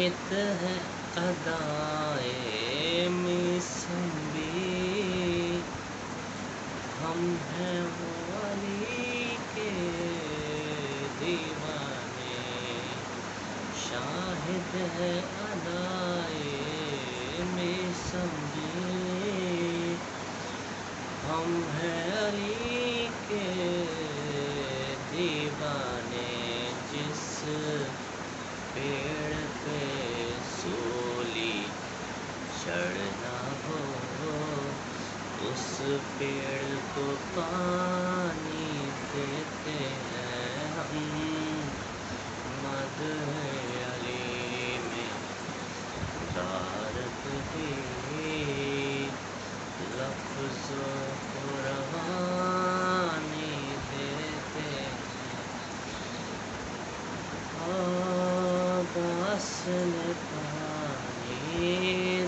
شاہد ہے ادائے میسم بھی، ہم ہیں والی کے دیوانے، شاہد ہے ادائے میسم بھی، ہم ہیں علی کے دیوانے، جس پیڑ پہ سولی چڑھنا ہو اس پیڑ کو پانی دیتے ہیں ہم، مدح علی میں دارت بھی لفظوں کو روانی دیتے ہیں، آباس نے پانی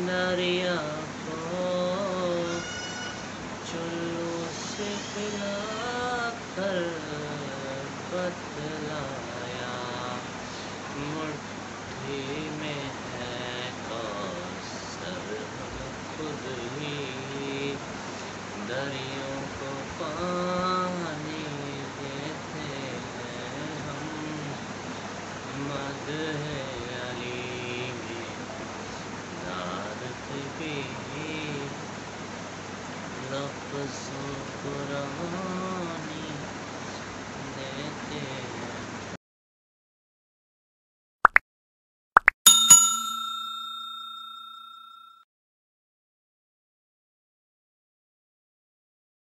دریا کو چلو سے پلا کر بتلایا، مٹھی میں ہے کوثر، ہم خود ہی دریوں کو پانی دیتے ہیں ہم، مدح علی میں دارت بھی لفظوں کو